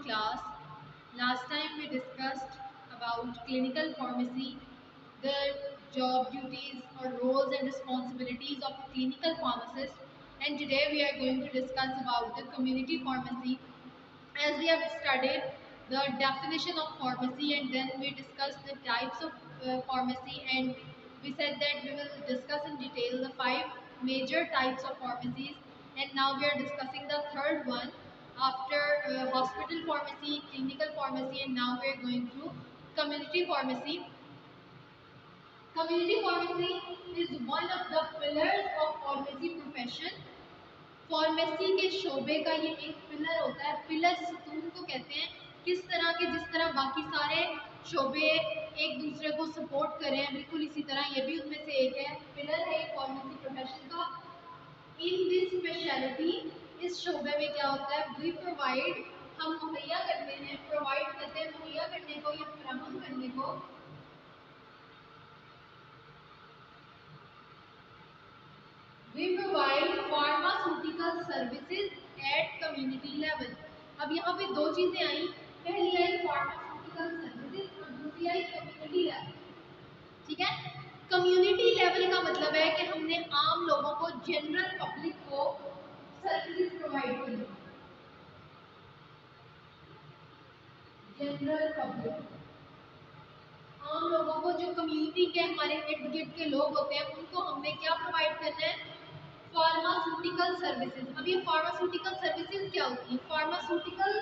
class. Last time we discussed about clinical pharmacy, the job duties or roles and responsibilities of a clinical pharmacist, and today we are going to discuss about the community pharmacy. As we have studied the definition of pharmacy and then we discussed the types of pharmacy, and we said that we will discuss in detail the 5 major types of pharmacies, and now we are discussing the third one after hospital pharmacy, clinical pharmacy, and now we are going to community pharmacy. Community pharmacy is one of the pillars of pharmacy profession. Pharmacy के शोबे का ये एक pillar होता है, pillar सतून को कहते हैं। किस तरह के, जिस तरह बाकी सारे शोबे एक दूसरे को सपोर्ट कर रहे हैं, बिल्कुल इसी तरह ये भी उनमें से एक है, पिलर है फार्मेसी प्रोफेशन का। इन दिस स्पेशलिटी, इस शोबे में क्या होता है, वी प्रोवाइड, हम मुहैया करते हैं, प्रोवाइड करते हैं, मुहैया करने को या फराहम करने को, We provide pharmaceutical services at community level. अब यहाँ पे दो चीजें आई, पहली आई फार्मास्यूटिकल सर्विसेज और दूसरी आई कम्युनिटी लेवल। ठीक है, कम्युनिटी लेवल का मतलब है कि हमने आम लोगों को, जनरल पब्लिक को सर्विसेज प्रोवाइड करनी। जनरल पब्लिक, आम लोगों को, जो कम्युनिटी के हमारे इर्द गिर्द के लोग होते हैं, उनको हमने क्या प्रोवाइड करना है, फार्मास्यूटिकल सर्विसेज। अब ये फार्मास्यूटिकल सर्विसेज क्या होती है, फार्मास्यूटिकल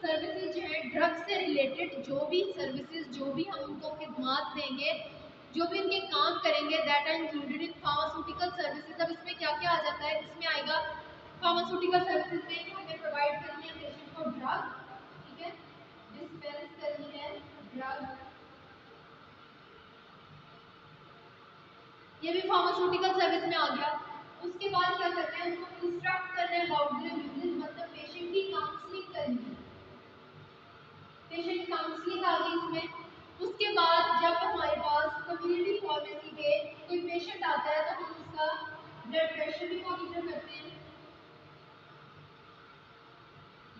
सर्विसेज जो है ड्रग से रिलेटेड जो भी सर्विसेज, जो भी हम उनको खिदमात देंगे, जो भी उनके काम करेंगे, that are included in pharmaceutical services. अब इसमें क्या क्या आ जाता है, इसमें आएगा फार्मास्यूटिकल सर्विसेज में कि हमें प्रोवाइड करनी है पेशेंट को ड्रग, ठीक है, डिस्पेंस करनी है ड्रग, ये भी फार्मास्यूटिकल सर्विस में आ गया। उसके बाद क्या करते हैं, उनको इंस्ट्रक्ट करना है अबाउट द यूजेस, मतलब पेशेंट की काउंसलिंग करनी है, पेशेंट काउंसलिंग आ गई इसमें। उसके बाद जब हमारे पास कम्युनिटी फार्मेसी पे कोई पेशेंट आता है तो हम उसका ब्लड प्रेशर भी मॉनिटर करते हैं,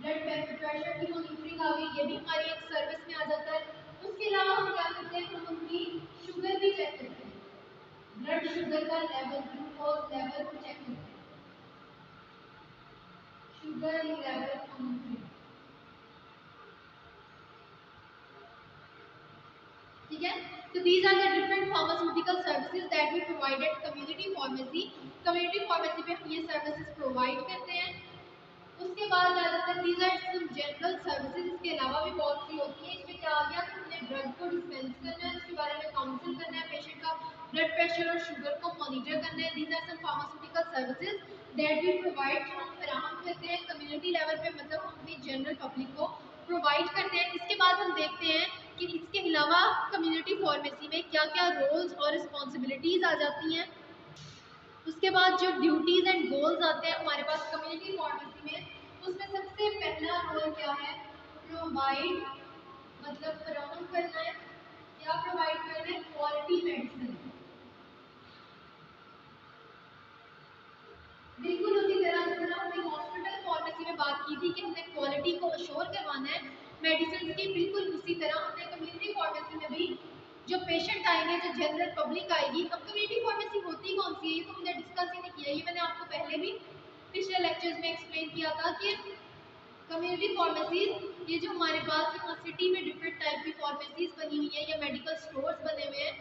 ब्लड प्रेशर की मॉनिटरिंग आ गई, ये भी हमारी एक सर्विस में आ जाता है। उसके अलावा हम क्या करते हैं, हम उनकी शुगर भी चेक करते हैं, ब्लड शुगर का लेवल, ग्लूकोज लेवल को चेक करते हैं, शुगर लेवल मॉनिटरिंग। ठीक है, तो these are the different pharmaceutical services that we provide at community pharmacy. community pharmacy पे हम ये services provide करते हैं। उसके बाद आ जाता है these are some general services, इसके अलावा भी बहुत सी होती है। इसमें क्या आ गया, तो हमने ड्रग को डिस्पेंस करना है, उसके बारे में काउंसिल करना है, पेशेंट का ब्लड प्रेशर और शुगर को मॉनिटर करना है। these are some pharmaceutical services that we provide, हम फराहम करते हैं कम्युनिटी लेवल पे, मतलब हम अपनी जनरल पब्लिक को प्रोवाइड करते हैं। इसके बाद हम देखते हैं कि इसके अलावा कम्युनिटी फार्मेसी में क्या क्या रोल्स और रिस्पॉन्सिबिलिटीज़ आ जाती हैं। उसके बाद जो ड्यूटीज़ एंड गोल्स आते हैं हमारे पास कम्युनिटी फार्मेसी में, उसमें सबसे पहला रोल क्या है, प्रोवाइड, मतलब फराहम करना है, क्या प्रोवाइड करना है, क्वालिटी मेडिसिन। बिल्कुल उसी तरह जिस तरह हमने हॉस्पिटल फार्मेसी में बात की थी कि हमने क्वालिटी को अश्योर करवाना है मेडिसिन की, बिल्कुल उसी तरह हमने कम्युनिटी फार्मेसी में भी जो पेशेंट आएंगे, जो जनरल पब्लिक आएगी। अब कम्युनिटी फार्मेसी होती कौन सी है, ये तो हमने डिस्कस ही नहीं किया, ये मैंने आपको पहले भी पिछले लेक्चर्स में एक्सप्लेन किया था कि कम्युनिटी फार्मेसीज, ये जो हमारे पास यहाँ सिटी में डिफरेंट टाइप की फार्मेसीज बनी हुई है या मेडिकल स्टोर्स बने हुए हैं,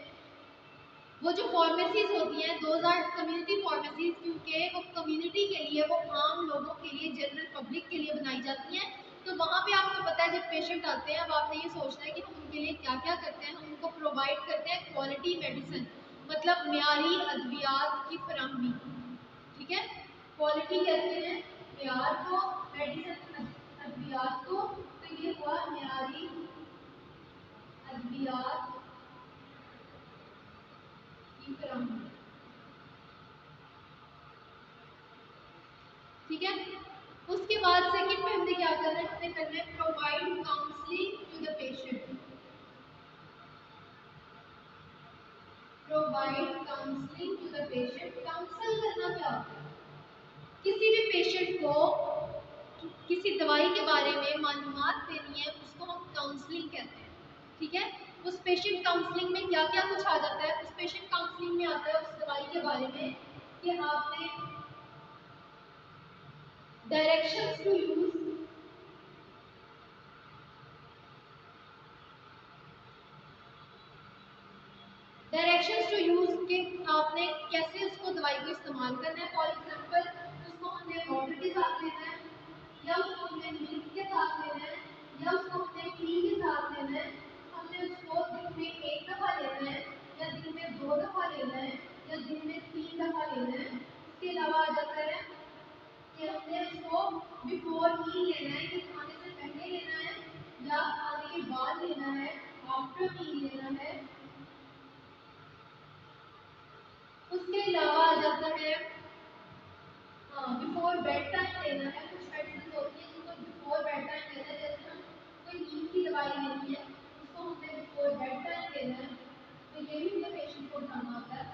वो जो फार्मेसीज होती हैं दोज आर कम्युनिटी फार्मेसीज, क्योंकि वो कम्युनिटी के लिए, वो आम लोगों के लिए, जनरल पब्लिक के लिए बनाई जाती हैं। तो वहाँ पे आपको पता है जब पेशेंट आते हैं, अब आपने ये सोचना है कि हम उनके लिए क्या क्या करते हैं, हम उनको प्रोवाइड करते हैं क्वालिटी मेडिसिन, मतलब म्यारी अद्वियात की फराहमी। ठीक है, क्वालिटी कहते हैं म्यार को, मेडिसिन अद्वियात को, तो ये हुआ म्यारी अद्वियात की फराहमी। ठीक है, उसके बाद सेकंड में हमने क्या करना है, हमने करना है provide counselling to the patient, provide counselling to the patient. Counsel करना क्या होता है, किसी भी पेशेंट को किसी दवाई के बारे में मालूमात ठीक है। उस पेशेंट काउंसलिंग में क्या क्या कुछ आ जाता है, उस पेशेंट काउंसलिंग में आता है उस दवाई के बारे में कि आपने directions to use, directions to use के आपने कैसे उसको दवाई को इस्तेमाल करना है। फॉर एग्जांपल उसको हमने वाटर के साथ लेना है, या उसको हमने मिल्क के साथ लेना है, या उसको हमने टी के साथ लेना है। हमने उसको दिन में एक दफ़ा लेना है, या दिन में 2 दफ़ा लेना है, या दिन में 3 दफ़ा लेना है। इसके अलावा आ जाता है कि हमने उसको बिफोर मील लेना है, कि खाने से पहले लेना है या खाने के बाद लेना है, आफ्टर मील लेना है। उसके अलावा आ जाता है बिफोर बेड टाइम लेना है। कुछ मेडिसिन होती है जिनको बिफोर बेड टाइम लेना है, जैसे हम कोई नींद की दवाई लेनी है उसको हमने बिफोर बेड टाइम लेना है, तो ये भी हमें पेशेंट को बताना होता है।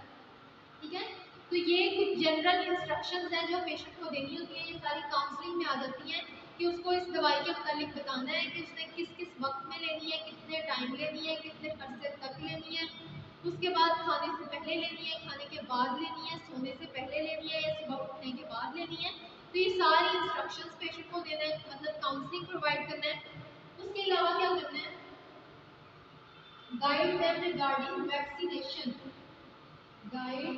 ठीक है, तो ये कुछ जनरल इंस्ट्रक्शंस हैं जो पेशेंट को देनी होती है। ये सारी काउंसलिंग में आ जाती हैं कि उसको इस दवाई के मुतालिक बताना है कि उसने किस किस वक्त में लेनी है, कितने टाइम लेनी है, कितने अरसे तक लेनी है। उसके बाद खाने से पहले लेनी है, खाने के बाद लेनी है, सोने से पहले लेनी है, या सुबह उठने के बाद लेनी है। तो ये सारी इंस्ट्रक्शंस पेशेंट को देना है, मतलब काउंसलिंग प्रोवाइड करना है। उसके अलावा क्या करना है, guide them regarding vaccination, guide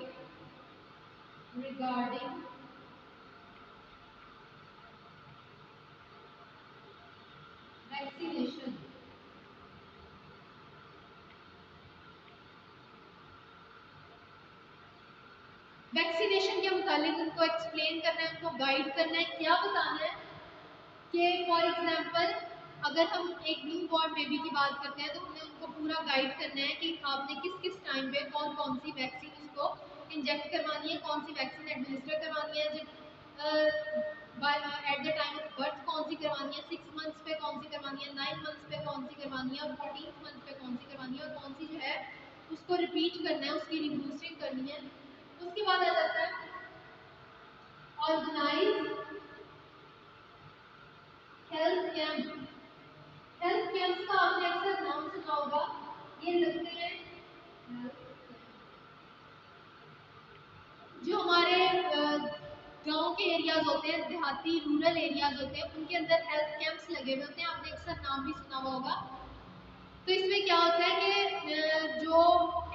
regarding vaccination. Vaccination के मुतालिक उनको एक्सप्लेन करना है, उनको गाइड करना है, क्या बताना है कि फॉर एग्जांपल अगर हम एक न्यू बॉर्न बेबी की बात करते हैं तो हमने उनको पूरा गाइड करना है कि आपने किस किस टाइम पे कौन कौन सी वैक्सीन उसको इंजेक्ट करवानी है, कौन सी वैक्सीन एडमिनिस्टर करवानी है, जब at the time of birth कौन सी करवानी है, 6 मंथ्स पे कौन सी करवानी है, 9 मंथ्स पे कौन सी करवानी है, और 14th मंथ पे कौन सी करवानी है, और कौन सी जो है उसको रिपीट करना है, उसकी रीबूस्टिंग करनी है। उसके बाद आ जाता है organise health camp. Health camps का आपने अक्सर नाम सुना होगा, ये लगते हैं जो हमारे गांव के एरियाज होते हैं, देहाती रूरल एरियाज होते हैं, उनके अंदर हेल्थ कैंप्स लगे हुए होते हैं, आपने अक्सर नाम भी सुना हुआ होगा। तो इसमें क्या होता है कि जो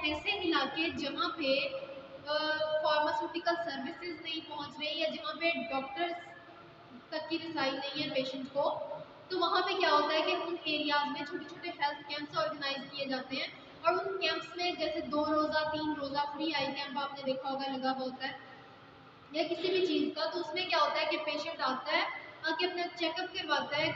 ऐसे इलाके जहाँ पे फार्मास्यूटिकल सर्विसेज नहीं पहुँच रही, या जहाँ पे डॉक्टर्स तक की रसाई नहीं है पेशेंट को, तो वहाँ पे क्या होता है कि उन एरियाज में छोटे छोटे हेल्थ कैंप्स ऑर्गेनाइज किए जाते हैं। और उन कैंप्स में जैसे 2 रोज़ा 3 रोज़ा फ्री आई कैंप आपने देखा होगा लगा हुआ होता है, या किसी भी चीज़ का। तो उसमें क्या होता है कि पेशेंट आता है, आके अपना चेकअप करवाता है,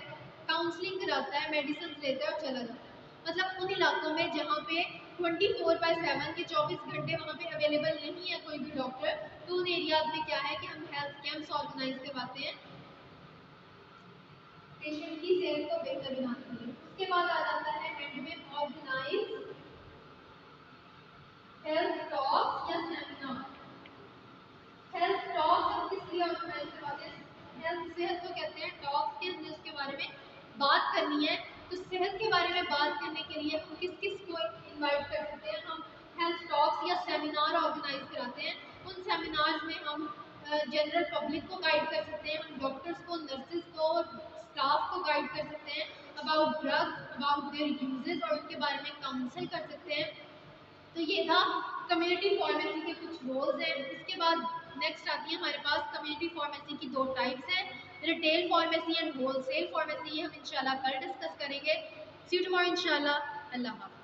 काउंसलिंग कराता है, मेडिसिन लेता है और चला जाता है। मतलब उन इलाकों में जहाँ पे 24/7 के 24 घंटे वहाँ पे अवेलेबल नहीं है कोई भी डॉक्टर, तो उन एरियाज में क्या है कि हम हेल्थ कैंप्स ऑर्गेनाइज करवाते हैं पेशेंट की सेहत को बेहतर बनाने के लिए। उसके बाद आ जाता है एंड में ऑर्गेनाइज हेल्थ टॉक्स या सेमिनार। हेल्थ टॉक्स हम किस लिए ऑर्गेनाइज करवाते हैं, हेल्थ सेहत को कहते हैं, टॉक्स के हमने उसके बारे में बात करनी है। तो सेहत के बारे में बात करने के लिए हम किस किस को इनवाइट कर सकते हैं, हम हेल्थ टॉक्स या सेमिनार ऑर्गेनाइज कराते हैं। उन सेमिनार्स में हम जनरल पब्लिक को गाइड कर सकते हैं, हम डॉक्टर्स को, नर्सेज को, स्टाफ को गाइड कर सकते हैं about drugs, about their uses, और उनके बारे में काउंसिल कर सकते हैं। तो ये था कम्युनिटी फार्मेसी के कुछ रोल्स हैं। इसके बाद नेक्स्ट आती है हमारे पास कम्युनिटी फार्मेसी की 2 टाइप्स हैं, retail pharmacy and wholesale pharmacy. ये हम इंशाल्लाह कल डिस्कस करेंगे। सी यू टुमारो इंशाल्लाह। अल्लाह हाफ़िज़।